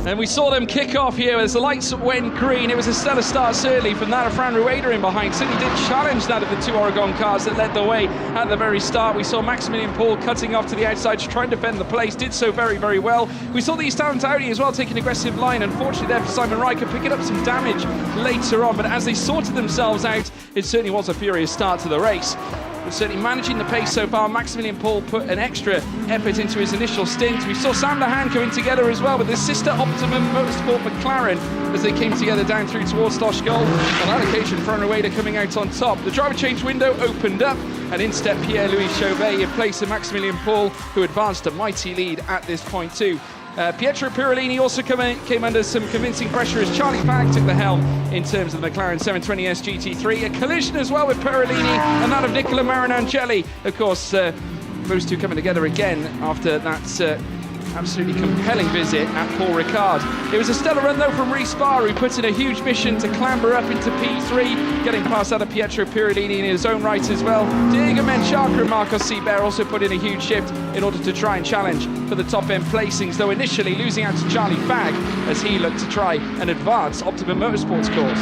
And we saw them kick off here as the lights went green. It was a stellar start, certainly, from that of Fran Rueda in behind. Certainly did challenge that of the two Oregon cars that led the way at the very start. We saw Maximilian Paul cutting off to the outside to try and defend the place. Did so very, very well. We saw the East Talent Audi as well take an aggressive line. Unfortunately there for Simon Riker, picking up some damage later on. But as they sorted themselves out, it certainly was a furious start to the race. But certainly managing the pace so far. Maximilian Paul put an extra effort into his initial stint. We saw Sam Lahan coming together as well with his sister Optimum Motorsport McLaren as they came together down through towards Doshgol. On that occasion, Fran Rueda coming out on top. The driver change window opened up and in stepped Pierre-Louis Chauvet in place of Maximilian Paul, who advanced a mighty lead at this point too. Pietro Pirolini also came under some convincing pressure as Charlie Fagg took the helm in terms of the McLaren 720S GT3. A collision as well with Pirolini and that of Nicola Marinangeli. Of course, those two coming together again after that absolutely compelling visit at Paul Ricard. It was a stellar run though from Rhys Barr, who put in a huge mission to clamber up into P3, getting past that of Pietro Pirolini in his own right as well. Diego Menchaca and Marcos Seibert also put in a huge shift in order to try and challenge for the top end placings, though initially losing out to Charlie Fagg as he looked to try and advance Optimum Motorsport's course.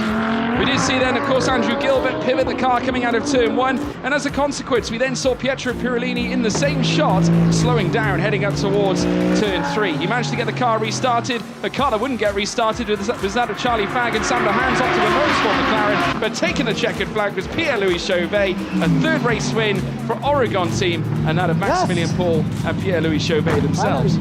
We did see then, of course, Andrew Gilbert pivot the car coming out of turn 1, and as a consequence we then saw Pietro Pirolini in the same shot slowing down heading up towards turn 3. He managed to get the car restarted. The car that wouldn't get restarted was that of Charlie Fagg and Sam Lahan's Optimum Motorsport McLaren, but taking the checkered flag was Pierre-Louis Chauvet, a third race win for Oregon team, and that of Maximilian Paul and Pierre-Louis Chauvet themselves.